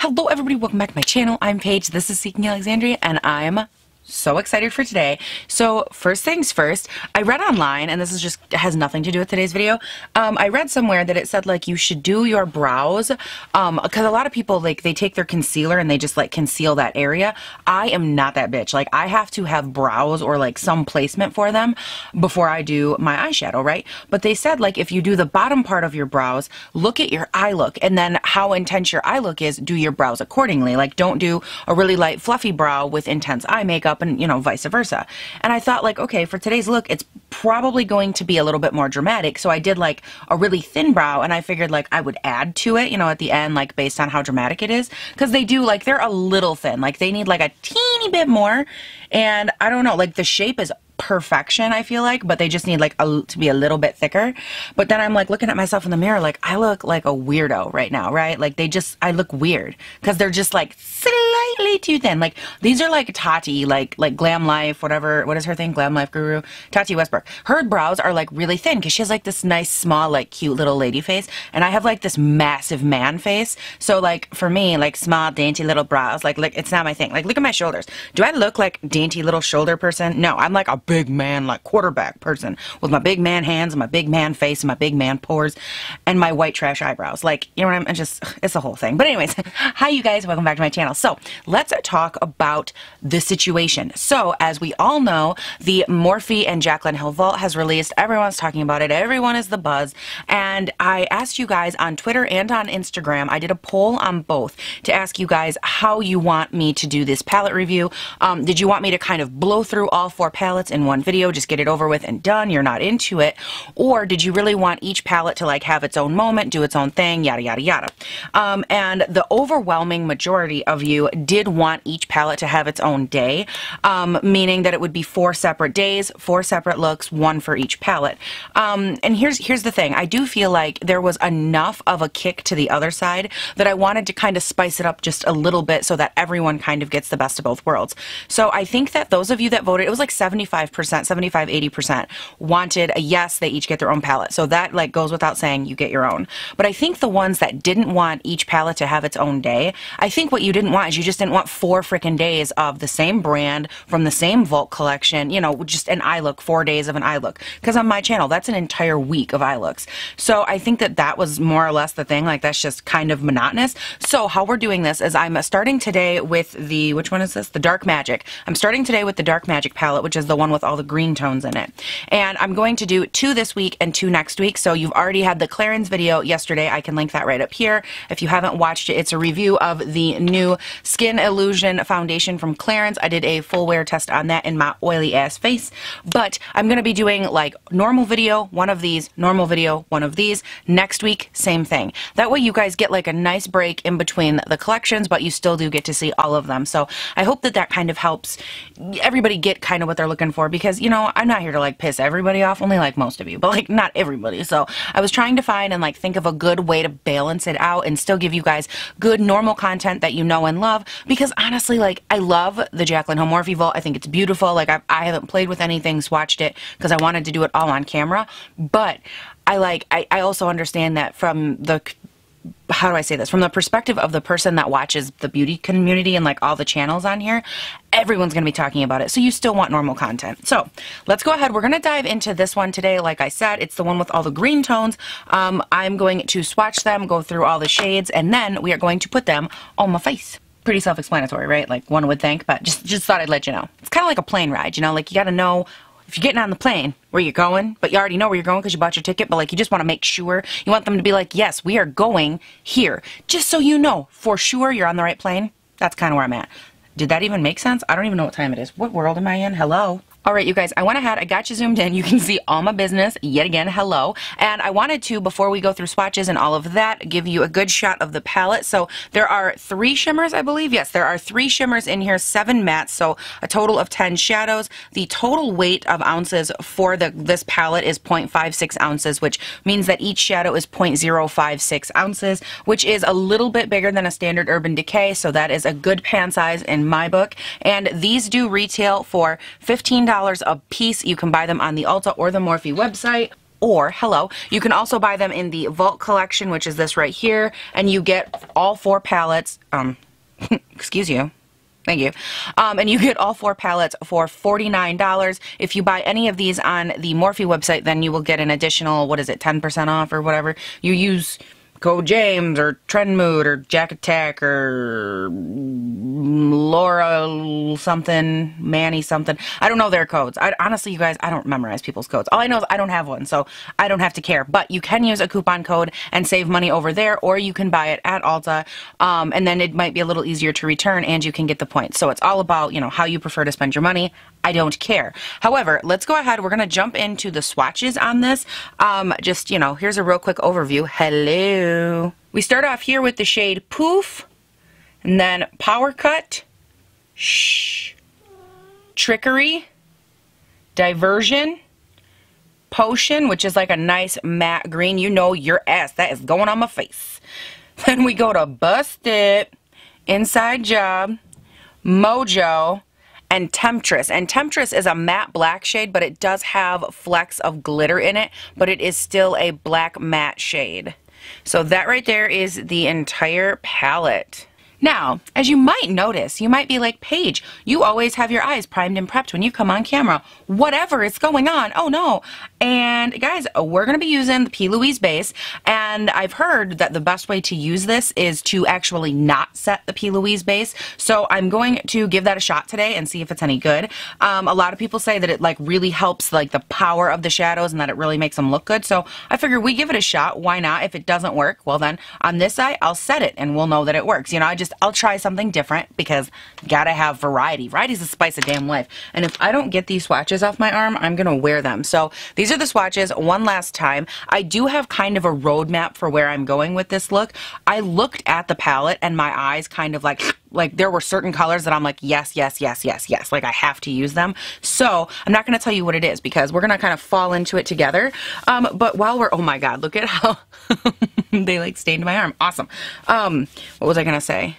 Hello everybody, welcome back to my channel. I'm Paige, this is Seeking Alexandria, and I'm so excited for today. So first things first, I read online, and this is just has nothing to do with today's video. I read somewhere that it said like you should do your brows because a lot of people like they take their concealer and they just like conceal that area. I am not that bitch. Like I have to have brows or like some placement for them before I do my eyeshadow, right? But they said like if you do the bottom part of your brows, look at your eye look and then how intense your eye look is, do your brows accordingly. Like don't do a really light fluffy brow with intense eye makeup and, you know, vice versa. And I thought like, okay, for today's look, it's probably going to be a little bit more dramatic. So I did like a really thin brow and I figured like I would add to it, you know, at the end, like based on how dramatic it is. Cause they do like, they're a little thin, like they need like a teeny bit more. And I don't know, like the shape is perfection, I feel like, but they just need like to be a little bit thicker. But then I'm like looking at myself in the mirror, like I look like a weirdo right now, right? Like I look weird because they're just like slightly too thin. Like these are like Tati, like Glam Life, whatever, what is her thing? Glam Life Guru, Tati Westbrook. Her brows are like really thin because she has like this nice, small, like cute little lady face. And I have like this massive man face. So like for me, like small, dainty little brows, like it's not my thing. Like look at my shoulders. Do I look like dainty little shoulder person? No, I'm like a big man, like quarterback person with my big man hands and my big man face and my big man pores and my white trash eyebrows. Like, you know what I'm just, it's a whole thing. But anyways, hi you guys, welcome back to my channel. So let's talk about the situation. So as we all know, the Morphe and Jaclyn Hill vault has released. Everyone's talking about it. Everyone is the buzz. And I asked you guys on Twitter and on Instagram, I did a poll on both to ask you guys how you want me to do this palette review. Did you want me to kind of blow through all 4 palettes in one video, just get it over with and done, you're not into it? Or did you really want each palette to like have its own moment, do its own thing, yada yada yada? And the overwhelming majority of you did want each palette to have its own day, meaning that it would be 4 separate days, 4 separate looks, 1 for each palette. And here's the thing, I do feel like there was enough of a kick to the other side that I wanted to kind of spice it up just a little bit so that everyone kind of gets the best of both worlds. So I think that those of you that voted, it was like 75%, 80% wanted a yes, they each get their own palette. So that like goes without saying, you get your own. But I think the ones that didn't want each palette to have its own day, I think what you didn't want is you just didn't want 4 freaking days of the same brand from the same vault collection, you know, just an eye look, 4 days of an eye look. Because on my channel, that's an entire week of eye looks. So I think that that was more or less the thing, like that's just kind of monotonous. So how we're doing this is I'm starting today with the, which one is this? The Dark Magic. I'm starting today with the Dark Magic palette, which is the one with all the green tones in it. And I'm going to do 2 this week and 2 next week. So you've already had the Clarins video yesterday. I can link that right up here. If you haven't watched it, it's a review of the new Skin Illusion foundation from Clarins. I did a full wear test on that in my oily ass face. But I'm going to be doing like normal video, 1 of these, normal video, 1 of these. Next week, same thing. That way you guys get like a nice break in between the collections, but you still do get to see all of them. So I hope that that kind of helps everybody get kind of what they're looking for, because you know I'm not here to like piss everybody off, only like most of you, but like not everybody. So I was trying to find and like think of a good way to balance it out and still give you guys good normal content that you know and love, because honestly like I love the Jaclyn Hill Morphe vault. I think it's beautiful. Like I haven't played with anything, swatched it because I wanted to do it all on camera, but I also understand that from the, how do I say this? From the perspective of the person that watches the beauty community and like all the channels on here, everyone's going to be talking about it. So you still want normal content. So let's go ahead. We're going to dive into this one today. Like I said, it's the one with all the green tones. I'm going to swatch them, go through all the shades, and then we are going to put them on my face. Pretty self-explanatory, right? Like one would think, but just thought I'd let you know. It's kind of like a plane ride, you know, like you got to know if you're getting on the plane where you're going, but you already know where you're going because you bought your ticket, but like you just want to make sure, you want them to be like, yes, we are going here. Just so you know for sure you're on the right plane. That's kind of where I'm at. Did that even make sense? I don't even know what time it is. What world am I in? Hello? Alright you guys, I went ahead, I got you zoomed in, you can see all my business, yet again, hello. And I wanted to, before we go through swatches and all of that, give you a good shot of the palette. So there are 3 shimmers, I believe. Yes, there are 3 shimmers in here, 7 mattes, so a total of 10 shadows. The total weight of ounces for this palette is 0.56 ounces, which means that each shadow is 0.056 ounces, which is a little bit bigger than a standard Urban Decay, so that is a good pan size in my book. And these do retail for $15 a piece. You can buy them on the Ulta or the Morphe website. or, hello, you can also buy them in the Vault collection, which is this right here, and you get all 4 palettes, excuse you. Thank you. And you get all 4 palettes for $49. If you buy any of these on the Morphe website, then you will get an additional, what is it, 10% off or whatever. You use code James or Trend Mood or Jack Attack or Laura something, Manny something. I don't know their codes. Honestly, you guys, I don't memorize people's codes. All I know is I don't have one, so I don't have to care. But you can use a coupon code and save money over there, or you can buy it at Ulta, and then it might be a little easier to return, and you can get the points. So it's all about, you know, how you prefer to spend your money. I don't care. However, let's go ahead. We're going to jump into the swatches on this. Just, you know, here's a real quick overview. Hello. We start off here with the shade Poof, and then Power Cut, Shh, Trickery, Diversion, Potion, which is like a nice matte green. You know your ass. That is going on my face. Then we go to Bust It, Inside Job, Mojo, and Temptress. And Temptress is a matte black shade, but it does have flecks of glitter in it, but it is still a black matte shade. So that right there is the entire palette. Now, as you might notice, you might be like, Paige, you always have your eyes primed and prepped when you come on camera. Whatever is going on. Oh no. And guys, we're going to be using the P. Louise base, and I've heard that the best way to use this is to actually not set the P. Louise base. So I'm going to give that a shot today and see if it's any good. A lot of people say that it like really helps like the power of the shadows and that it really makes them look good. So I figure we give it a shot. Why not? If it doesn't work, well then on this side, I'll set it and we'll know that it works. You know, I'll try something different because gotta have variety. Variety's the spice of damn life. And if I don't get these swatches off my arm, I'm gonna wear them. So these are the swatches one last time. I do have kind of a roadmap for where I'm going with this look. I looked at the palette and my eyes kind of like there were certain colors that I'm like, yes, yes, yes, yes, yes. Like I have to use them. So I'm not going to tell you what it is because we're going to kind of fall into it together. But while we're, oh my God, look at how they like stained my arm. Awesome. What was I going to say?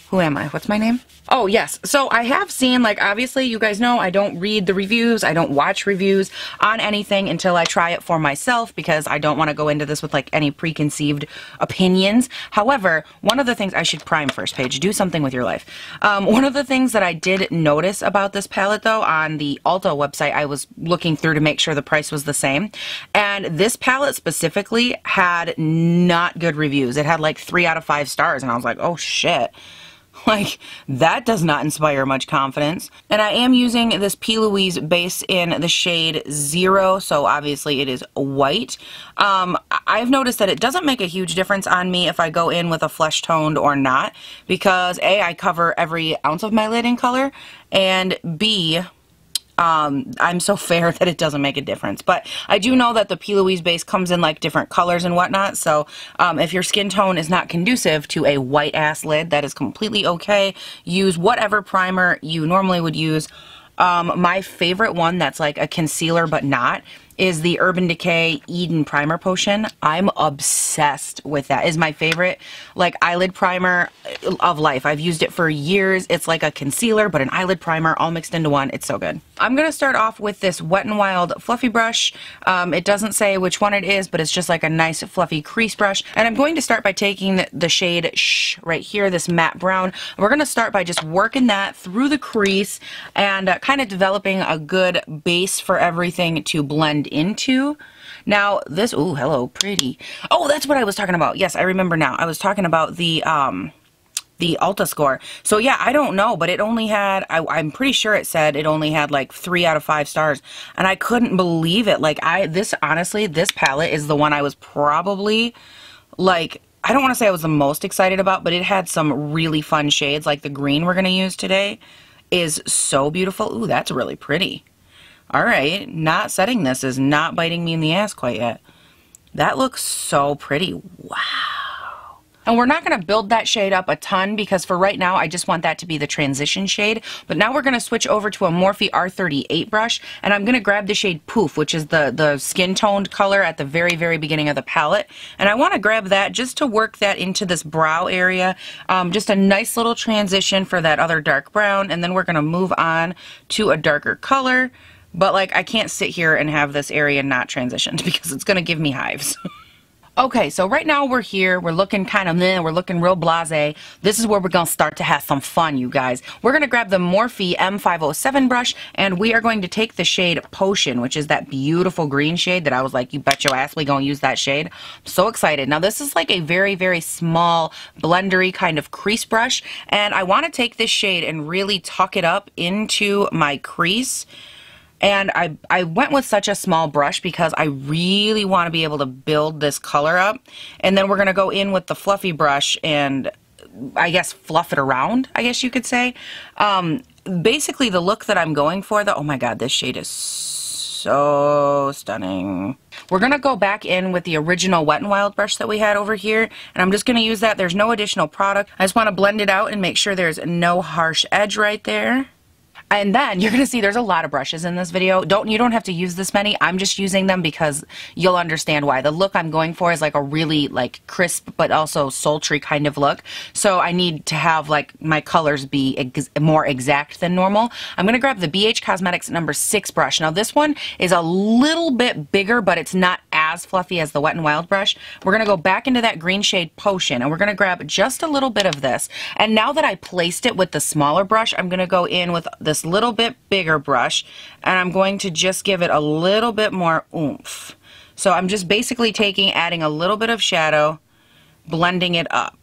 Who am I? What's my name? Oh, yes. So I have seen, like, obviously, you guys know I don't read the reviews. I don't watch reviews on anything until I try it for myself because I don't want to go into this with, like, any preconceived opinions. However, one of the things I should prime first, Paige. Do something with your life. One of the things that I did notice about this palette, though, on the Ulta website, I was looking through to make sure the price was the same. And this palette specifically had not good reviews. It had, like, 3 out of 5 stars. And I was like, oh, shit. Like, that does not inspire much confidence. And I am using this P. Louise base in the shade 0, so obviously it is white. I've noticed that it doesn't make a huge difference on me if I go in with a flesh toned or not, because A, I cover every ounce of my lid in color, and B, I'm so fair that it doesn't make a difference. But I do know that the P. Louise base comes in like different colors and whatnot, so if your skin tone is not conducive to a white ass lid, that is completely okay. Use whatever primer you normally would use. My favorite one that's like a concealer but not is the Urban Decay Eden Primer Potion. I'm obsessed with that. It's my favorite like eyelid primer of life. I've used it for years. It's like a concealer but an eyelid primer all mixed into one. It's so good. I'm going to start off with this Wet n Wild fluffy brush. It doesn't say which one it is, but it's just like a nice fluffy crease brush. And I'm going to start by taking the shade Shh right here, this matte brown. We're going to start by just working that through the crease and kind of developing a good base for everything to blend into. Now this, ooh, hello, pretty. Oh, that's what I was talking about. Yes, I remember now. I was talking about the Ulta score. So yeah, I don't know, but it only had, I'm pretty sure it said it only had like 3 out of 5 stars, and I couldn't believe it. Like honestly, this palette is the one I was probably like, I don't want to say I was the most excited about, but it had some really fun shades. Like the green we're going to use today is so beautiful. Ooh, that's really pretty. All right, not setting this is not biting me in the ass quite yet. That looks so pretty. Wow. And we're not going to build that shade up a ton because for right now, I just want that to be the transition shade. But now we're going to switch over to a Morphe R38 brush, and I'm going to grab the shade Poof, which is the skin toned color at the very, very beginning of the palette. And I want to grab that just to work that into this brow area. Just a nice little transition for that other dark brown. And then we're going to move on to a darker color. But like I can't sit here and have this area not transitioned because it's gonna give me hives. Okay, so right now we're here, we're looking kind of meh, we're looking real blasé. This is where we're gonna start to have some fun, you guys. We're gonna grab the Morphe M507 brush, and we are going to take the shade Potion, which is that beautiful green shade that I was like, you bet your ass we gonna use that shade. I'm so excited. Now this is like a very, very small, blendery kind of crease brush, and I wanna take this shade and really tuck it up into my crease. And I went with such a small brush because I really want to be able to build this color up. And then we're going to go in with the fluffy brush and I guess fluff it around, I guess you could say. Basically the look that I'm going for, oh my god, this shade is so stunning. We're going to go back in with the original Wet n Wild brush that we had over here. And I'm just going to use that. There's no additional product. I just want to blend it out and make sure there's no harsh edge right there. And then you're going to see there's a lot of brushes in this video. You don't have to use this many. I'm just using them because you'll understand why. The look I'm going for is like a really like crisp but also sultry kind of look. So I need to have like my colors be more exact than normal. I'm going to grab the BH Cosmetics number 6 brush. Now this one is a little bit bigger, but it's not as fluffy as the Wet n Wild brush. We're going to go back into that green shade Potion and we're going to grab just a little bit of this. And now that I placed it with the smaller brush, I'm going to go in with this little bit bigger brush and I'm going to just give it a little bit more oomph. So I'm just basically adding a little bit of shadow, blending it up.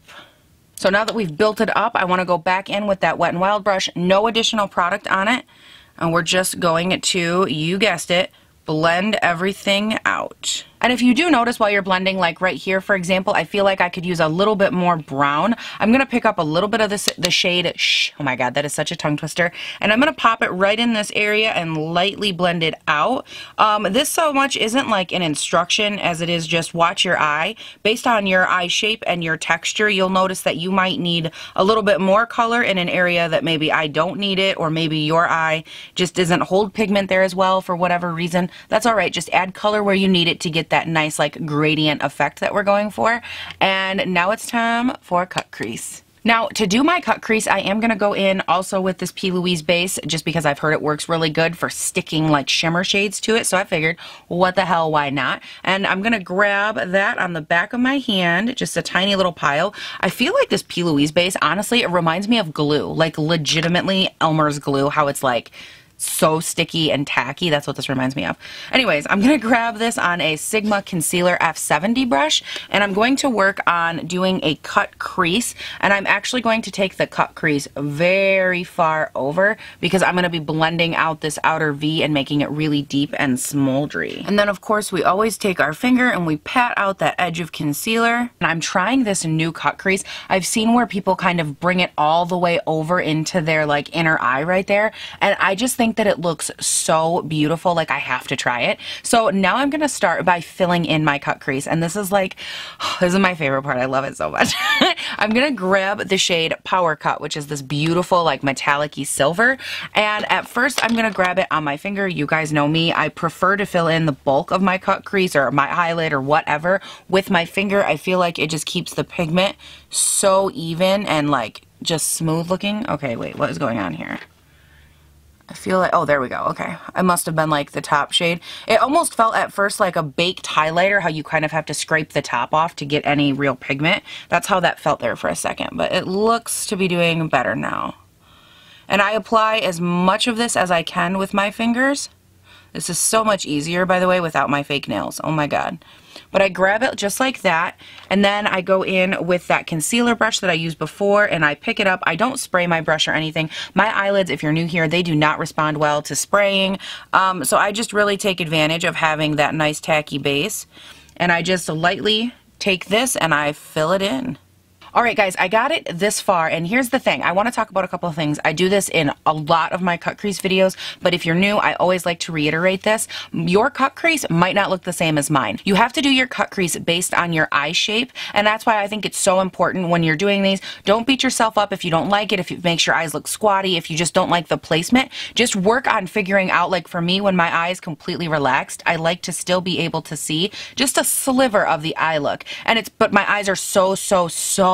So now that we've built it up, I want to go back in with that Wet n Wild brush, no additional product on it, and we're just going to, you guessed it, blend everything out. And if you do notice while you're blending, like right here, for example, I feel like I could use a little bit more brown. I'm going to pick up a little bit of the shade, oh my god, that is such a tongue twister. And I'm going to pop it right in this area and lightly blend it out. This so much isn't like an instruction as it is just watch your eye. Based on your eye shape and your texture, you'll notice that you might need a little bit more color in an area that maybe I don't need it, or maybe your eye just doesn't hold pigment there as well for whatever reason. That's alright, just add color where you need it to get that nice like gradient effect that we're going for. And now it's time for cut crease. Now, to do my cut crease, I am going to go in also with this P. Louise base, just because I've heard it works really good for sticking like shimmer shades to it, so I figured, what the hell, why not? And I'm going to grab that on the back of my hand, just a tiny little pile. I feel like this P. Louise base, honestly, it reminds me of glue, like legitimately Elmer's glue, how it's like so sticky and tacky. That's what this reminds me of. Anyways, I'm going to grab this on a Sigma Concealer F70 brush, and I'm going to work on doing a cut crease, and I'm actually going to take the cut crease very far over because I'm going to be blending out this outer V and making it really deep and smoldery. And then of course we always take our finger and we pat out that edge of concealer. And I'm trying this new cut crease. I've seen where people kind of bring it all the way over into their like inner eye right there, and I just think that it looks so beautiful. Like I have to try it. So now I'm going to start by filling in my cut crease, and this is like, this is my favorite part. I love it so much. I'm going to grab the shade Power Cut, which is this beautiful like metallic-y silver, and at first I'm going to grab it on my finger. You guys know me. I prefer to fill in the bulk of my cut crease or my eyelid or whatever with my finger. I feel like it just keeps the pigment so even and like just smooth looking. Okay, wait, what is going on here? I feel like, oh, there we go. Okay. I must have been like the top shade. It almost felt at first like a baked highlighter, how you kind of have to scrape the top off to get any real pigment. That's how that felt there for a second, but it looks to be doing better now. And I apply as much of this as I can with my fingers. This is so much easier, by the way, without my fake nails. Oh my god. But I grab it just like that, and then I go in with that concealer brush that I used before, and I pick it up. I don't spray my brush or anything. My eyelids, if you're new here, they do not respond well to spraying. So I just really take advantage of having that nice tacky base, and I just lightly take this and I fill it in. Alright guys, I got it this far, and here's the thing. I want to talk about a couple of things. I do this in a lot of my cut crease videos, but if you're new, I always like to reiterate this. Your cut crease might not look the same as mine. You have to do your cut crease based on your eye shape, and that's why I think it's so important when you're doing these. Don't beat yourself up if you don't like it, if it makes your eyes look squatty, if you just don't like the placement. Just work on figuring out, like for me, when my eye is completely relaxed, I like to still be able to see just a sliver of the eye look. But my eyes are so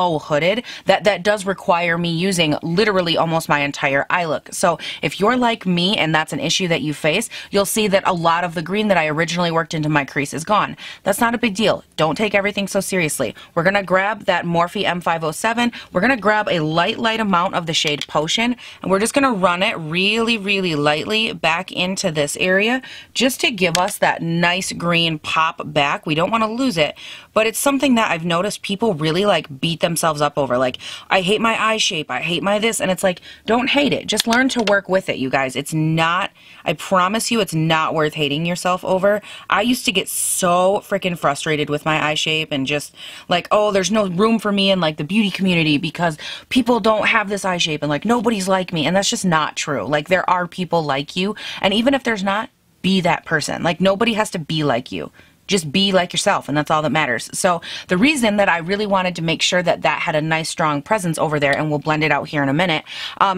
so hooded that that does require me using literally almost my entire eye look. So if you're like me and that's an issue that you face, you'll see that a lot of the green that I originally worked into my crease is gone. That's not a big deal. Don't take everything so seriously. We're going to grab that Morphe M507. We're going to grab a light amount of the shade Potion, and we're just going to run it really lightly back into this area just to give us that nice green pop back. We don't want to lose it, but it's something that I've noticed people really like beat themselves up over. Like, I hate my eye shape, I hate my this, and it's like, don't hate it. Just learn to work with it, you guys. It's not, I promise you, it's not worth hating yourself over. I used to get so freaking frustrated with my eye shape and just like, oh, there's no room for me in like the beauty community because people don't have this eye shape and like nobody's like me, and that's just not true. Like, there are people like you, and even if there's not, be that person. Like, nobody has to be like you. Just be like yourself, and that's all that matters. So the reason that I really wanted to make sure that that had a nice strong presence over there, and we'll blend it out here in a minute,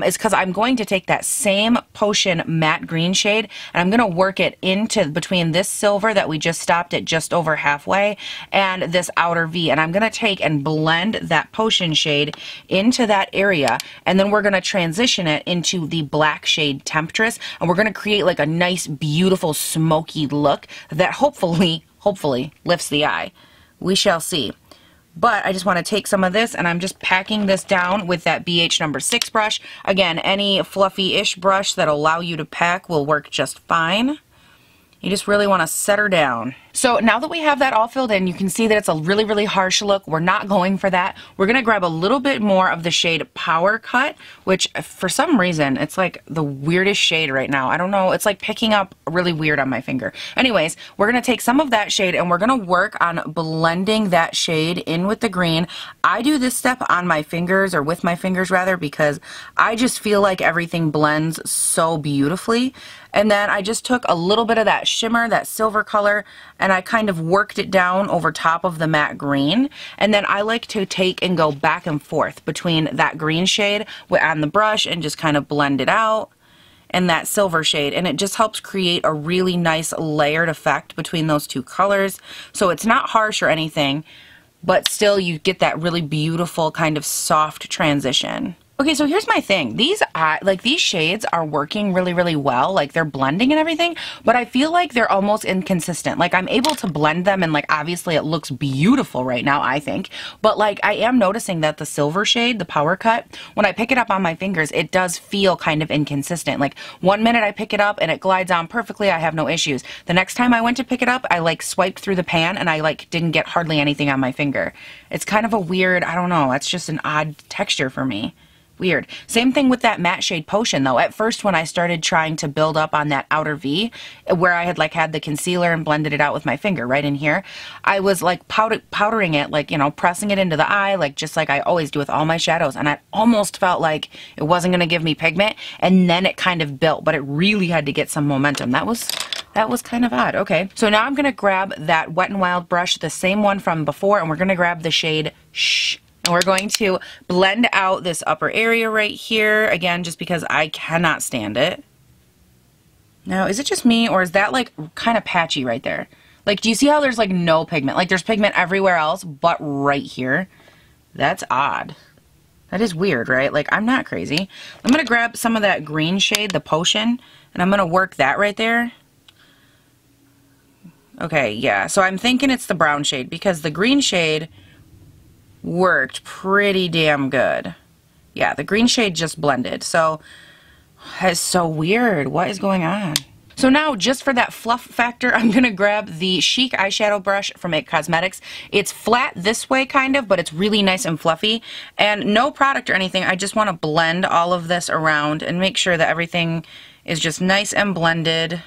is because I'm going to take that same Potion matte green shade and I'm going to work it into between this silver that we just stopped at just over halfway and this outer V, and I'm going to take and blend that Potion shade into that area, and then we're going to transition it into the black shade Temptress, and we're going to create like a nice beautiful smoky look that hopefully lifts the eye. We shall see. But I just want to take some of this and I'm just packing this down with that BH number 6 brush. Again, any fluffy-ish brush that'll allow you to pack will work just fine. You just really want to set her down. So now that we have that all filled in, you can see that it's a really harsh look. We're not going for that. We're going to grab a little bit more of the shade Power Cut, which for some reason, it's like the weirdest shade right now. I don't know. It's like picking up really weird on my finger. Anyways, we're going to take some of that shade and we're going to work on blending that shade in with the green. I do this step on my fingers, or with my fingers rather, because I just feel like everything blends so beautifully. And then I just took a little bit of that shimmer, that silver color, and I kind of worked it down over top of the matte green. And then I like to take and go back and forth between that green shade on the brush and just kind of blend it out, and that silver shade, and it just helps create a really nice layered effect between those two colors. So it's not harsh or anything, but still you get that really beautiful kind of soft transition. Okay, so here's my thing. These shades are working really well. Like, they're blending and everything, but I feel like they're almost inconsistent. Like, I'm able to blend them and like obviously it looks beautiful right now, I think. But like, I am noticing that the silver shade, the Power Cut, when I pick it up on my fingers, it does feel kind of inconsistent. Like, one minute I pick it up and it glides on perfectly, I have no issues. The next time I went to pick it up, I like swiped through the pan and I like didn't get hardly anything on my finger. It's kind of a weird, I don't know, it's just an odd texture for me. Weird. Same thing with that matte shade Potion though. At first when I started trying to build up on that outer V, where I had the concealer and blended it out with my finger right in here, I was like powdering it, like, you know, pressing it into the eye, like just like I always do with all my shadows, and I almost felt like it wasn't going to give me pigment, and then it kind of built, but it really had to get some momentum. That was kind of odd. Okay, so now I'm going to grab that Wet n Wild brush, the same one from before, and we're going to grab the shade Shh. And we're going to blend out this upper area right here, again, just because I cannot stand it. Now, is it just me, or is that like kind of patchy right there? Like, do you see how there's like no pigment? Like, there's pigment everywhere else, but right here. That's odd. That is weird, right? Like, I'm not crazy. I'm going to grab some of that green shade, the Potion, and I'm going to work that right there. Okay, yeah, so I'm thinking it's the brown shade because the green shade worked pretty damn good. Yeah, the green shade just blended. So, it's so weird. What is going on? So now, just for that fluff factor, I'm going to grab the Chic eyeshadow brush from IT Cosmetics. It's flat this way, kind of, but it's really nice and fluffy. And no product or anything. I just want to blend all of this around and make sure that everything is just nice and blended.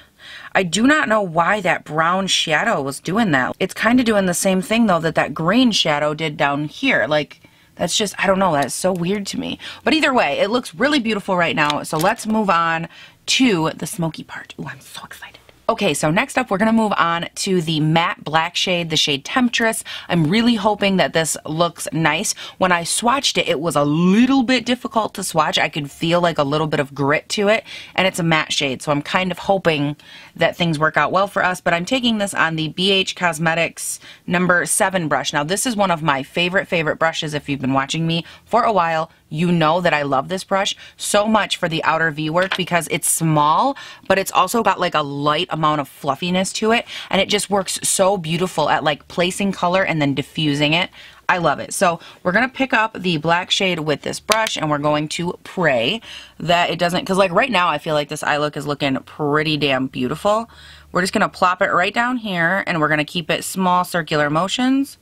I do not know why that brown shadow was doing that. It's kind of doing the same thing, though, that green shadow did down here. Like, that's just, I don't know, that's so weird to me. But either way, it looks really beautiful right now. So let's move on to the smoky part. Ooh, I'm so excited. Okay, so next up we're going to move on to the matte black shade, the shade Temptress. I'm really hoping that this looks nice. When I swatched it, it was a little bit difficult to swatch. I could feel like a little bit of grit to it, and it's a matte shade, so I'm kind of hoping that things work out well for us, but I'm taking this on the BH Cosmetics number 7 brush. Now, this is one of my favorite brushes. If you've been watching me for a while, you know that I love this brush so much for the outer V work because it's small, but it's also got like a light amount of fluffiness to it, and it just works so beautiful at like placing color and then diffusing it. I love it. So we're going to pick up the black shade with this brush, and we're going to pray that it doesn't, because like right now I feel like this eye look is looking pretty damn beautiful. We're just going to plop it right down here, and we're going to keep it small circular motions.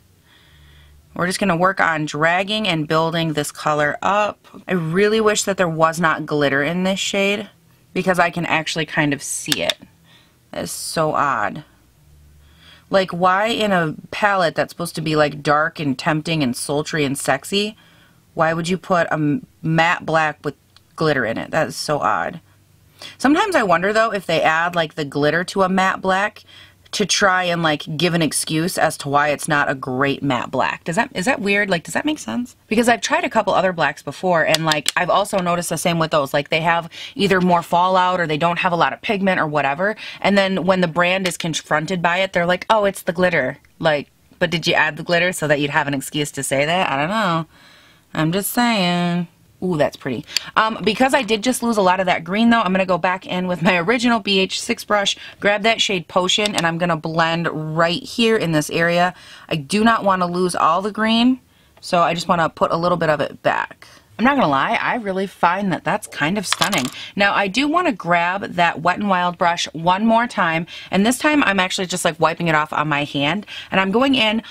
We're just going to work on dragging and building this color up. I really wish that there was not glitter in this shade because I can actually kind of see it. That is so odd. Like, why in a palette that's supposed to be like dark and tempting and sultry and sexy, why would you put a matte black with glitter in it? That is so odd. Sometimes I wonder though if they add like the glitter to a matte black to try and like give an excuse as to why it's not a great matte black. Is that weird? Like, does that make sense? Because I've tried a couple other blacks before, and like I've also noticed the same with those. Like, they have either more fallout or they don't have a lot of pigment or whatever, and then when the brand is confronted by it, they're like, oh, it's the glitter. Like, but did you add the glitter so that you'd have an excuse to say that? I don't know. I'm just saying. Ooh, that's pretty. Because I did just lose a lot of that green though, I'm going to go back in with my original BH6 brush, grab that shade Potion, and I'm going to blend right here in this area. I do not want to lose all the green, so I just want to put a little bit of it back. I'm not going to lie, I really find that that's kind of stunning. Now, I do want to grab that Wet n Wild brush one more time, and this time I'm actually just like wiping it off on my hand, and I'm going in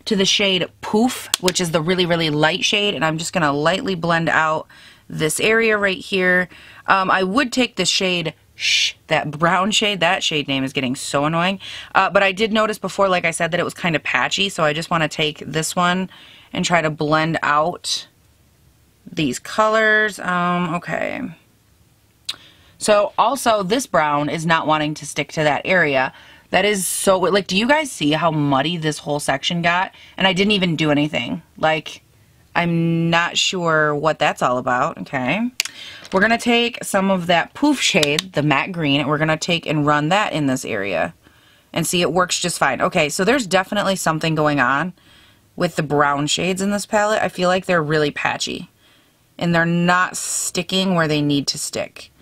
to the shade Poof, which is the really, really light shade, and I'm just going to lightly blend out this area right here. I would take the shade Shh, that brown shade. That shade name is getting so annoying. But I did notice before, like I said, that it was kind of patchy, so I just want to take this one and try to blend out these colors. Okay. So also this brown is not wanting to stick to that area. That is so, like, do you guys see how muddy this whole section got? And I didn't even do anything. Like, I'm not sure what that's all about. Okay. We're going to take some of that Poof shade, the matte green, and we're going to take and run that in this area. And see, it works just fine. Okay, so there's definitely something going on with the brown shades in this palette. I feel like they're really patchy. And they're not sticking where they need to stick.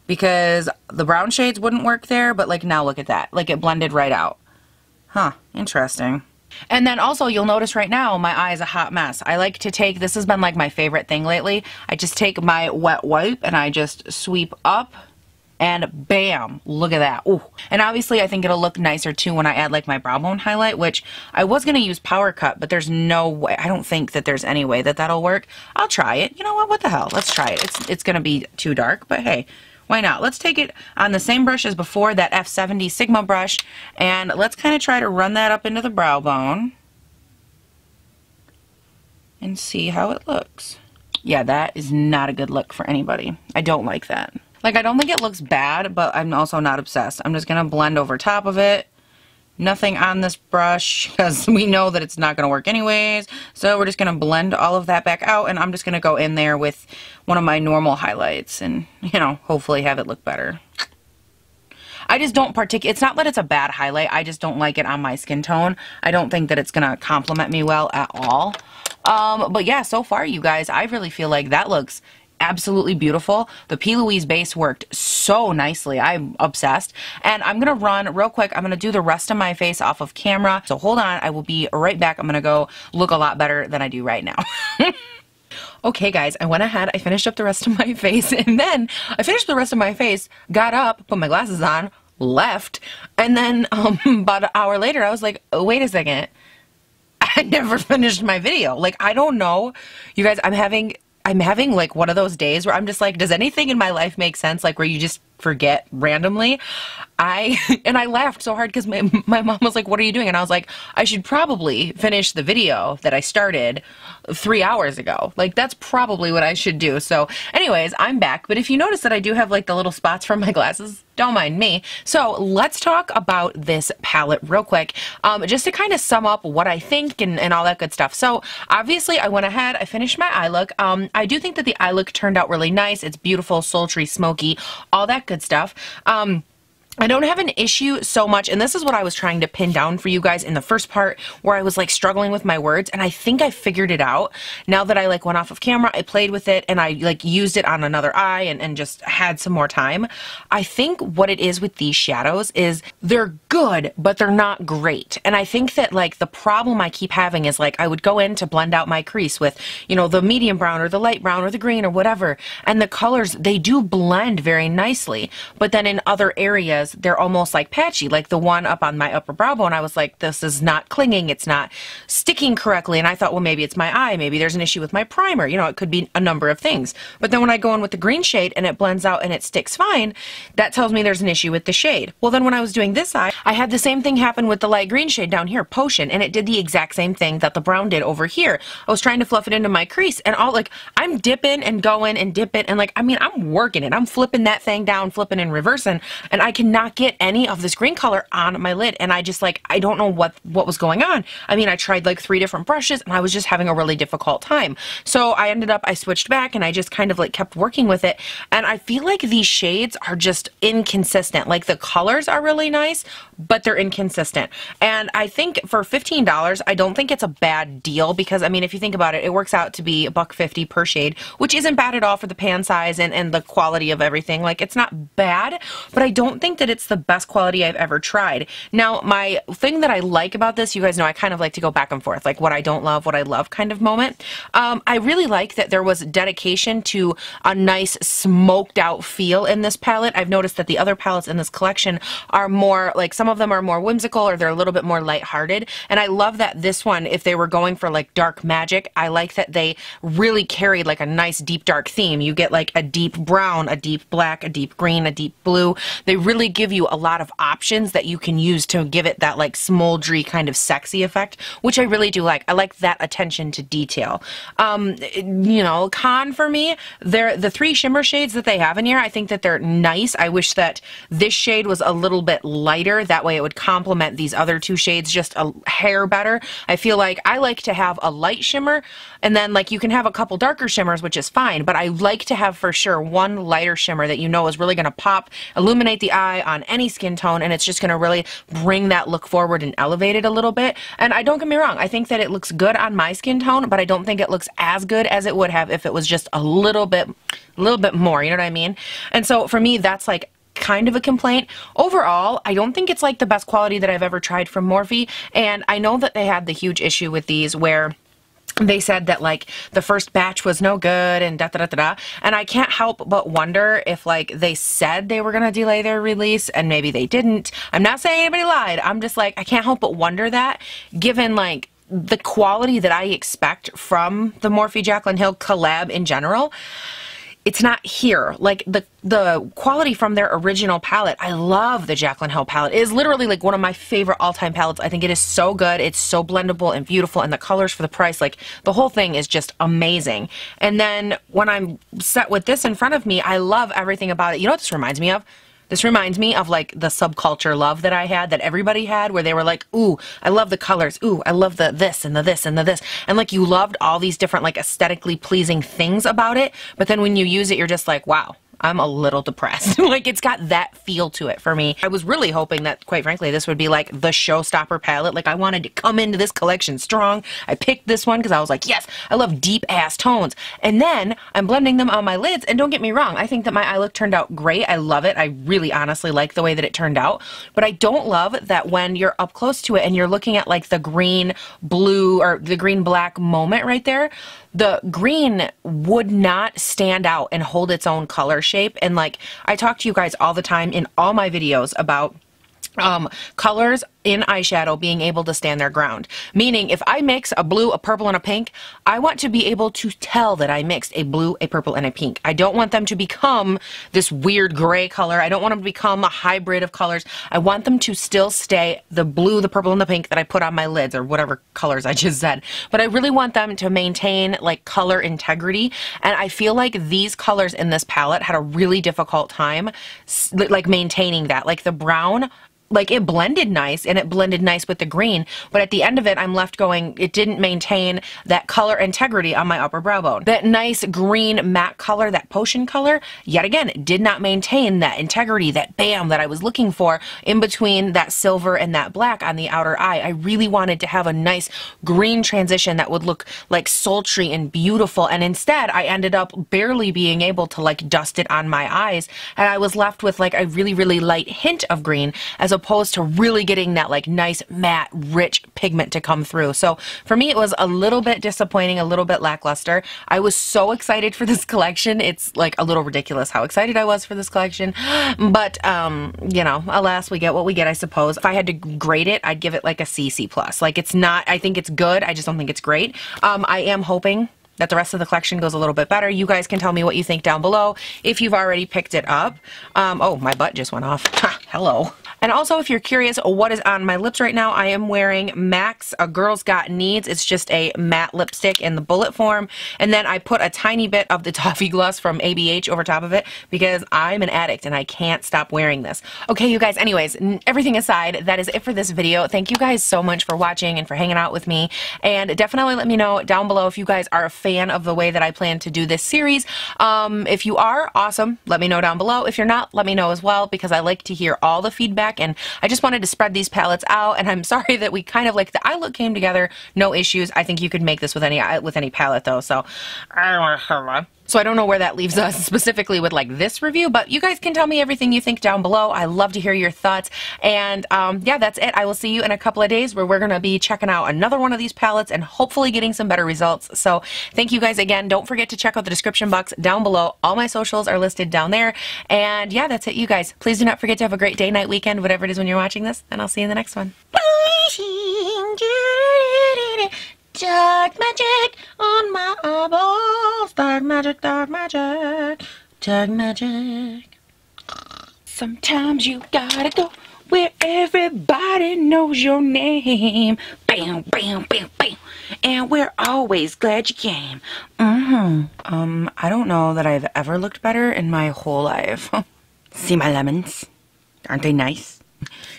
Because the brown shades wouldn't work there, but like now look at that. Like it blended right out. Huh, interesting. And then also you'll notice right now my eye is a hot mess. I like to take, this has been like my favorite thing lately. I just take my wet wipe and I just sweep up and bam, look at that. Ooh. And obviously I think it'll look nicer too when I add like my brow bone highlight, which I was going to use Power Cut, but there's no way, I don't think that there's any way that that'll work. I'll try it. You know what the hell? Let's try it. It's going to be too dark, but hey. Why not? Let's take it on the same brush as before, that F70 Sigma brush, and let's kind of try to run that up into the brow bone and see how it looks. Yeah, that is not a good look for anybody. I don't like that. Like, I don't think it looks bad, but I'm also not obsessed. I'm just going to blend over top of it. Nothing on this brush because we know that it's not going to work anyways. So we're just going to blend all of that back out, and I'm just going to go in there with one of my normal highlights and, you know, hopefully have it look better. I just don't it's not that it's a bad highlight. I just don't like it on my skin tone. I don't think that it's going to complement me well at all. But yeah, so far, you guys, I really feel like that looks absolutely beautiful. The P. Louise base worked so nicely. I'm obsessed. And I'm going to run real quick. I'm going to do the rest of my face off of camera. So hold on. I will be right back. I'm going to go look a lot better than I do right now. Okay, guys, I went ahead. I finished up the rest of my face. And then I finished the rest of my face, got up, put my glasses on, left. And then about an hour later, I was like, oh, wait a second. I never finished my video. Like, I don't know. You guys, I'm having like one of those days where I'm just like, does anything in my life make sense? Like where you just forget randomly, and I laughed so hard because my mom was like, what are you doing? And I was like, I should probably finish the video that I started 3 hours ago. Like, that's probably what I should do. So anyways, I'm back. But if you notice that I do have like the little spots from my glasses, don't mind me. So let's talk about this palette real quick, just to kind of sum up what I think and all that good stuff. So obviously I went ahead, I finished my eye look. I do think that the eye look turned out really nice. It's beautiful, sultry, smoky, all that good stuff. I don't have an issue so much, and this is what I was trying to pin down for you guys in the first part where I was like struggling with my words, and I think I figured it out. Now that I like went off of camera, I played with it and I like used it on another eye and just had some more time. I think what it is with these shadows is they're good, but they're not great. And I think that like the problem I keep having is like I would go in to blend out my crease with, you know, the medium brown or the light brown or the green or whatever, and the colors, they do blend very nicely, but then in other areas they're almost like patchy, like the one up on my upper brow bone. I was like, this is not clinging, it's not sticking correctly, and I thought, well, maybe it's my eye, maybe there's an issue with my primer, you know, it could be a number of things. But then when I go in with the green shade and it blends out and it sticks fine, that tells me there's an issue with the shade. Well, then when I was doing this eye, I had the same thing happen with the light green shade down here, Potion, and it did the exact same thing that the brown did over here. I was trying to fluff it into my crease, and all like, I'm dipping and going and dipping, and like, I mean, I'm working it, I'm flipping that thing down, flipping and reversing, and I cannot get any of this green color on my lid, and I just like, I don't know what was going on. I mean, I tried like 3 different brushes and I was just having a really difficult time. So I switched back and I just kind of like kept working with it, and I feel like these shades are just inconsistent. Like the colors are really nice, but they're inconsistent. And I think for $15, I don't think it's a bad deal, because I mean, if you think about it, it works out to be $1.50 per shade, which isn't bad at all for the pan size and the quality of everything. Like, it's not bad, but I don't think that it's the best quality I've ever tried. Now, my thing that I like about this, you guys know I kind of like to go back and forth, like what I don't love, what I love kind of moment. I really like that there was dedication to a nice smoked out feel in this palette. I've noticed that the other palettes in this collection are more, like some of them are more whimsical or they're a little bit more lighthearted. And I love that this one, if they were going for like dark magic, I like that they really carried like a nice deep dark theme. You get like a deep brown, a deep black, a deep green, a deep blue. They really give you a lot of options that you can use to give it that like smoldery kind of sexy effect, which I really do like. I like that attention to detail. You know, con for me, the 3 shimmer shades that they have in here, I think that they're nice. I wish that this shade was a little bit lighter. That way it would complement these other 2 shades just a hair better. I feel like I like to have a light shimmer, and then like you can have a couple darker shimmers, which is fine, but I like to have for sure one lighter shimmer that you know is really going to pop, illuminate the eye on any skin tone, and it's just going to really bring that look forward and elevate it a little bit. And I don't get me wrong, I think that it looks good on my skin tone, but I don't think it looks as good as it would have if it was just a little bit more, you know what I mean? And so for me, that's like kind of a complaint. Overall, I don't think it's like the best quality that I've ever tried from Morphe, and I know that they had the huge issue with these where they said that like the first batch was no good and da-da-da-da-da, and I can't help but wonder if like they said they were gonna delay their release and maybe they didn't. I'm not saying anybody lied, I'm just like, I can't help but wonder that, given like the quality that I expect from the Morphe Jaclyn Hill collab in general. It's not here. Like the quality from their original palette. I love the Jaclyn Hill palette. It is literally like one of my favorite all-time palettes. I think it is so good. It's so blendable and beautiful, and the colors for the price, like the whole thing is just amazing. And then when I'm set with this in front of me, I love everything about it. You know what this reminds me of? This reminds me of like the subculture love that I had, that everybody had, where they were like, ooh, I love the colors, ooh, I love the this and the this and the this. And like you loved all these different like aesthetically pleasing things about it, but then when you use it, you're just like, wow, I'm a little depressed. Like, it's got that feel to it for me. I was really hoping that, quite frankly, this would be like the showstopper palette. Like, I wanted to come into this collection strong. I picked this one because I was like, yes, I love deep ass tones. And then I'm blending them on my lids, and don't get me wrong, I think that my eye look turned out great. I love it. I really honestly like the way that it turned out. But I don't love that when you're up close to it and you're looking at like the green blue or the green black moment right there, the green would not stand out and hold its own color shape. And like, I talk to you guys all the time in all my videos about colors in eyeshadow being able to stand their ground. Meaning, if I mix a blue, a purple, and a pink, I want to be able to tell that I mixed a blue, a purple, and a pink. I don't want them to become this weird gray color. I don't want them to become a hybrid of colors. I want them to still stay the blue, the purple, and the pink that I put on my lids, or whatever colors I just said. But I really want them to maintain like color integrity, and I feel like these colors in this palette had a really difficult time like maintaining that. Like the brown, like it blended nice and it blended nice with the green, but at the end of it I'm left going, it didn't maintain that color integrity on my upper brow bone. That nice green matte color, that potion color, yet again did not maintain that integrity, that bam that I was looking for in between that silver and that black on the outer eye. I really wanted to have a nice green transition that would look like sultry and beautiful, and instead I ended up barely being able to like dust it on my eyes, and I was left with like a really light hint of green as opposed to really getting that like nice matte rich pigment to come through. So for me it was a little bit disappointing, a little bit lackluster. I was so excited for this collection. It's like a little ridiculous how excited I was for this collection, but you know, alas, we get what we get, I suppose. If I had to grade it, I'd give it like a C++. Like it's not, I think it's good, I just don't think it's great. I am hoping that the rest of the collection goes a little bit better. You guys can tell me what you think down below if you've already picked it up. Oh, my butt just went off. Ha, hello. And also, if you're curious what is on my lips right now, I am wearing MAC's A Girl's Got Needs. It's just a matte lipstick in the bullet form. And then I put a tiny bit of the toffee gloss from ABH over top of it because I'm an addict and I can't stop wearing this. Okay, you guys, anyways, everything aside, that is it for this video. Thank you guys so much for watching and for hanging out with me. And definitely let me know down below if you guys are a fan of the way that I plan to do this series. If you are, awesome. Let me know down below. If you're not, let me know as well, because I like to hear all the feedback, and I just wanted to spread these palettes out, and I'm sorry that we kind of like the eye look came together. No issues. I think you could make this with any palette though, so I don't know where that leaves us specifically with like this review, but you guys can tell me everything you think down below. I love to hear your thoughts. And yeah, that's it. I will see you in a couple of days where we're going to be checking out another one of these palettes and hopefully getting some better results. So thank you guys again. Don't forget to check out the description box down below. All my socials are listed down there. And yeah, that's it, you guys. Please do not forget to have a great day, night, weekend, whatever it is when you're watching this, and I'll see you in the next one. Dark magic on my eyeballs. Dark magic, dark magic, dark magic. Sometimes you gotta go where everybody knows your name. Bam, bam, bam, bam. And we're always glad you came. I don't know that I've ever looked better in my whole life. See my lemons? Aren't they nice?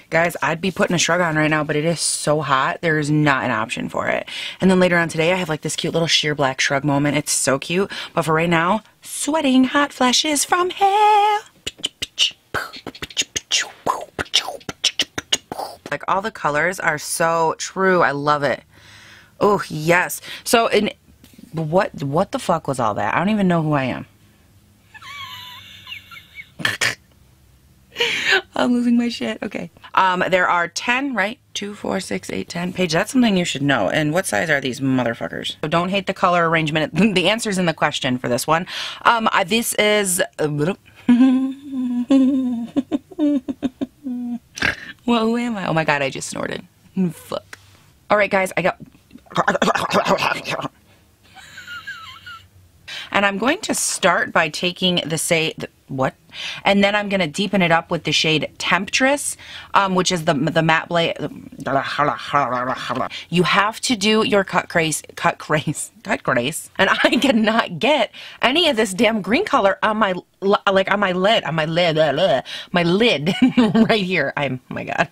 Guys, I'd be putting a shrug on right now, but it is so hot, there's not an option for it. And then later on today, I have like this cute little sheer black shrug moment. It's so cute. But for right now, sweating hot flashes from hell. Like all the colors are so true. I love it. Oh, yes. So, what the fuck was all that? I don't even know who I am. I'm losing my shit. Okay. There are 10, right? 2, 4, 6, 8, 10 pages. That's something you should know. And what size are these motherfuckers? So don't hate the color arrangement. The answer's in the question for this one. This is... Well, who am I? Oh my god, I just snorted. Fuck. Alright guys, I got... And I'm going to start by taking what? And then I'm going to deepen it up with the shade Temptress, which is the matte blade. You have to do your cut grace. And I cannot get any of this damn green color on my lid right here. Oh my god.